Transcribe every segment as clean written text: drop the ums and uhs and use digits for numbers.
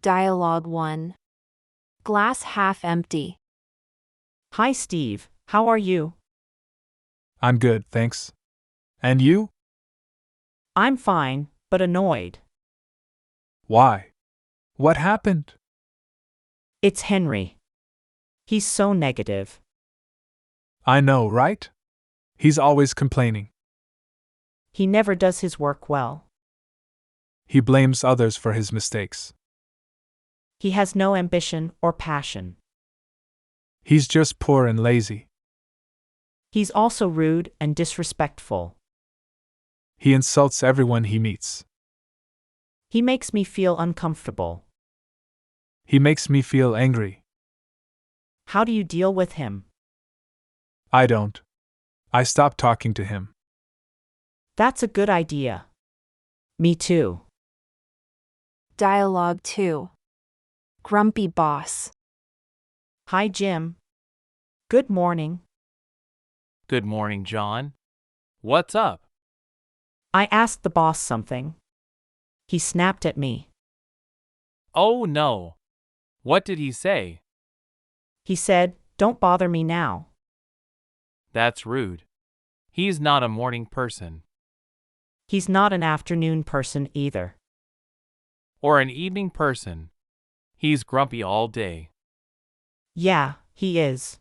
Dialogue 1. Glass half empty. Hi, Steve. How are you? I'm good, thanks. And you? I'm fine, but annoyed. Why? What happened? It's Henry. He's so negative. I know, right? He's always complaining. He never does his work well. He blames others for his mistakes. He has no ambition or passion. He's just poor and lazy. He's also rude and disrespectful. He insults everyone he meets. He makes me feel uncomfortable. He makes me feel angry. How do you deal with him? I don't. I stop talking to him. That's a good idea. Me too. Dialogue 2. Grumpy boss. Hi, Jim. Good morning. Good morning, John. What's up? I asked the boss something. He snapped at me. Oh no. What did he say? He said, "Don't bother me now." That's rude. He's not a morning person. He's not an afternoon person either. Or an evening person. He's grumpy all day. Yeah, he is.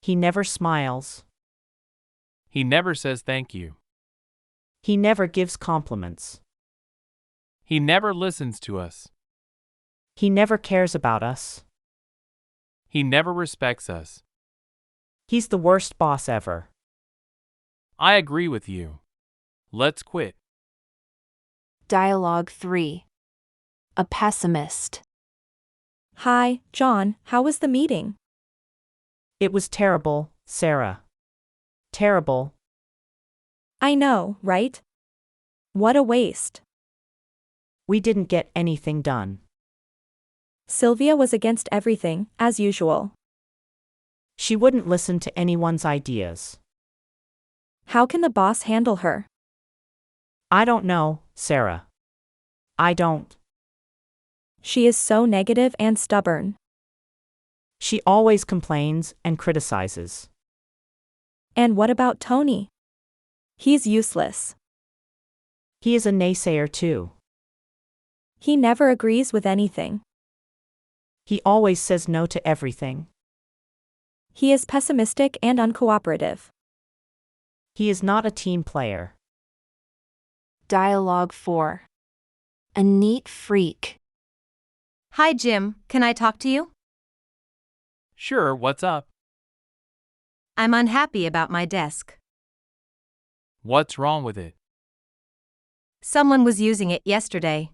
He never smiles. He never says thank you. He never gives compliments. He never listens to us. He never cares about us. He never respects us. He's the worst boss ever. I agree with you. Let's quit. Dialogue 3. A pessimist. Hi, John, how was the meeting? It was terrible, Sarah. Terrible. I know, right? What a waste. We didn't get anything done. Sylvia was against everything, as usual. She wouldn't listen to anyone's ideas. How can the boss handle her? I don't know, Sarah. I don't. She is so negative and stubborn. She always complains and criticizes. And what about Tony? He's useless. He is a naysayer too. He never agrees with anything. He always says no to everything. He is pessimistic and uncooperative. He is not a team player. Dialogue 4. A neat freak. Hi, Jim. Can I talk to you? Sure, what's up? I'm unhappy about my desk. What's wrong with it? Someone was using it yesterday.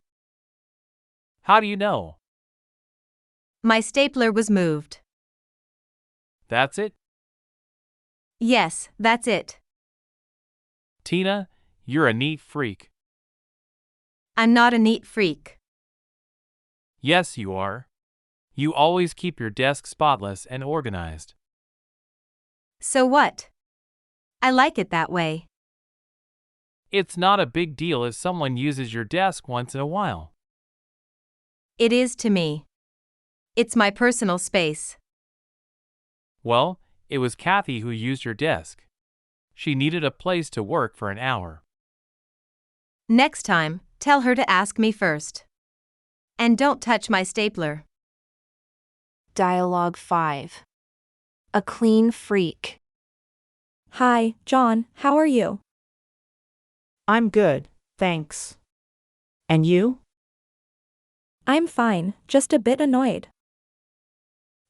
How do you know? My stapler was moved. That's it? Yes, that's it. Tina, you're a neat freak. I'm not a neat freak. Yes, you are. You always keep your desk spotless and organized. So what? I like it that way. It's not a big deal if someone uses your desk once in a while. It is to me. It's my personal space. Well, it was Kathy who used your desk. She needed a place to work for an hour. Next time, tell her to ask me first. And don't touch my stapler. Dialogue 5. A clean freak. Hi, John, how are you? I'm good, thanks. And you? I'm fine, just a bit annoyed.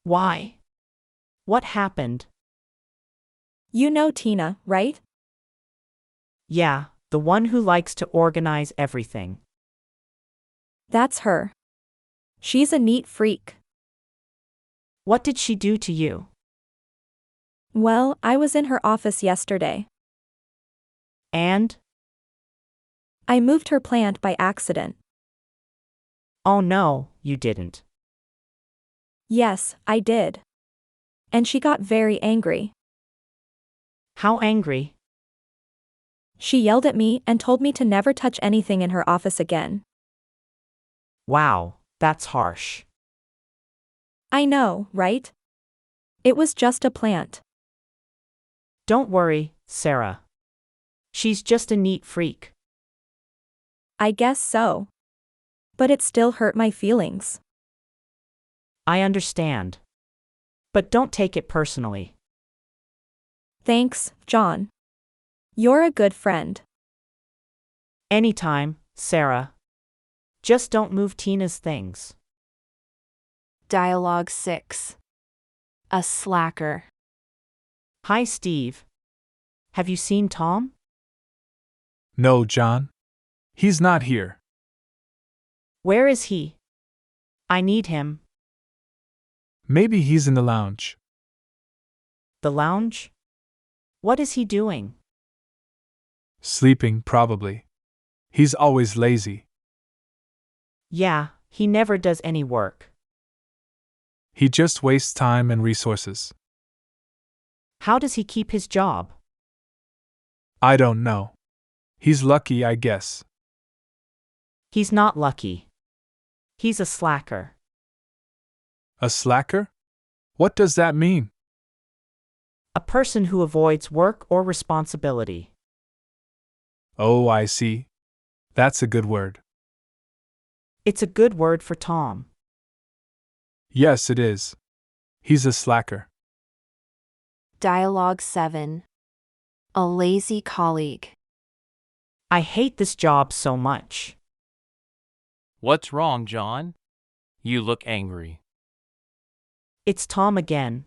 Why? What happened? You know Tina, right? Yeah, the one who likes to organize everything. That's her. She's a neat freak. What did she do to you? Well, I was in her office yesterday. And? I moved her plant by accident. Oh no, you didn't. Yes, I did. And she got very angry. How angry? She yelled at me and told me to never touch anything in her office again. Wow, That's harsh. I know, right? It was just a plant. Don't worry, Sarah. She's just a neat freak. I guess so. But it still hurt my feelings. I understand. But don't take it personally. Thanks, John. You're a good friend. Anytime, Sarah. Just don't move Tina's things. Dialogue 6. A slacker. Hi, Steve. Have you seen Tom? No, John. He's not here. Where is he? I need him. Maybe he's in the lounge. The lounge? What is he doing? Sleeping, probably. He's always lazy. Yeah, he never does any work. He just wastes time and resources. How does he keep his job? I don't know. He's lucky, I guess. He's not lucky. He's a slacker. A slacker? What does that mean? A person who avoids work or responsibility. Oh, I see. That's a good word. It's a good word for Tom. Yes, it is. He's a slacker. Dialogue 7. A lazy colleague. I hate this job so much. What's wrong, John? You look angry. It's Tom again.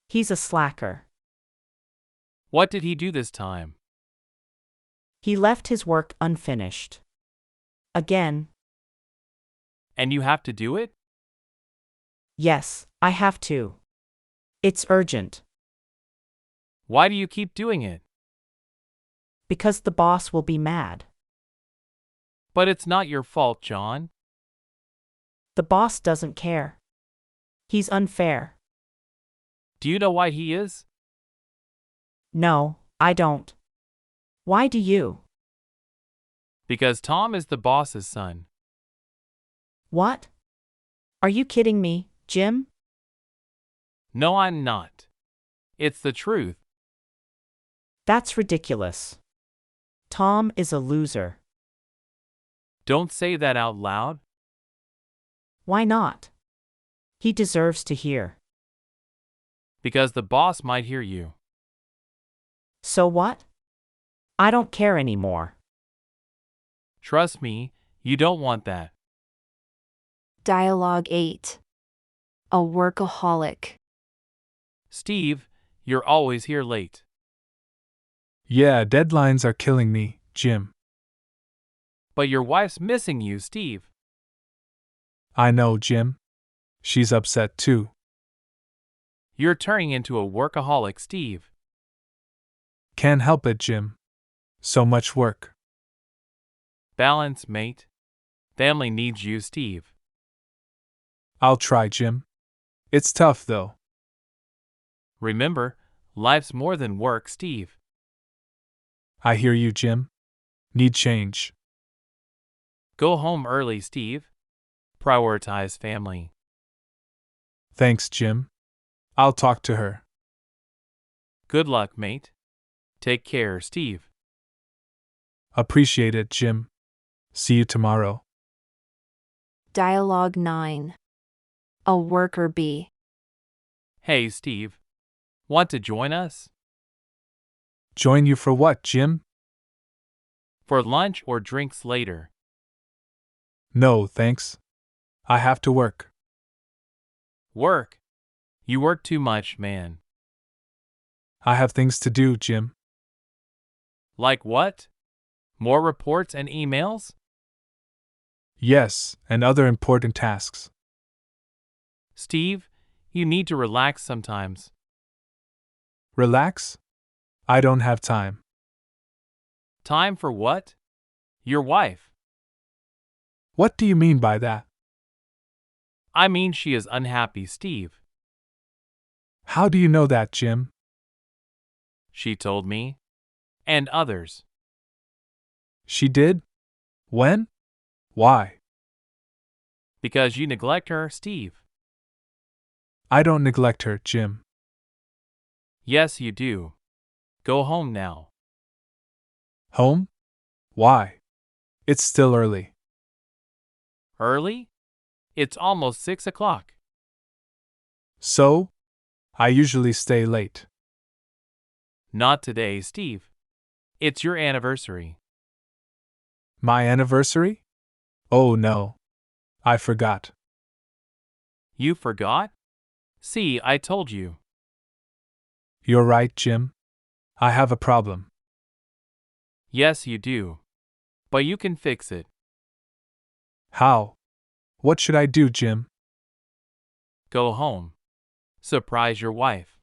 He's a slacker. What did he do this time? He left his work unfinished. Again. And you have to do it? Yes, I have to. It's urgent. Why do you keep doing it? Because the boss will be mad. But it's not your fault, John. The boss doesn't care. He's unfair. Do you know why he is? No, I don't. Why do you? Because Tom is the boss's son. What? Are you kidding me, Jim? No, I'm not. It's the truth. That's ridiculous. Tom is a loser. Don't say that out loud. Why not? He deserves to hear. Because the boss might hear you. So what? I don't care anymore. Trust me, you don't want that. Dialogue 8. A workaholic. Steve, you're always here late. Yeah, deadlines are killing me, Jim. But your wife's missing you, Steve. I know, Jim. She's upset too. You're turning into a workaholic, Steve. Can't help it, Jim. So much work. Balance, mate. Family needs you, Steve. I'll try, Jim. It's tough, though. Remember, life's more than work, Steve. I hear you, Jim. Need change. Go home early, Steve. Prioritize family. Thanks, Jim. I'll talk to her. Good luck, mate. Take care, Steve. Appreciate it, Jim. See you tomorrow. Dialogue 9. A worker bee. Hey, Steve. Want to join us? Join you for what, Jim? For lunch or drinks later. No, thanks. I have to work. Work? You work too much, man. I have things to do, Jim. Like what? More reports and emails? Yes, and other important tasks. Steve, you need to relax sometimes. Relax? I don't have time. Time for what? Your wife. What do you mean by that? I mean, she is unhappy, Steve. How do you know that, Jim? She told me. And others. She did? When? Why? Because you neglect her, Steve. I don't neglect her, Jim. Yes, you do. Go home now. Home? Why? It's still early. Early? It's almost 6 o'clock. So? I usually stay late. Not today, Steve. It's your anniversary. My anniversary? Oh no. I forgot. You forgot? See, I told you. You're right, Jim. I have a problem. Yes, you do. But you can fix it. How? What should I do, Jim? Go home. Surprise your wife.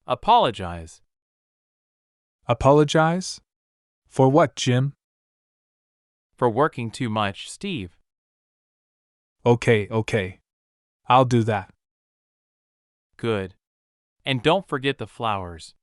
Apologize. Apologize? For what, Jim? For working too much, Steve. Okay. I'll do that. Good. And don't forget the flowers.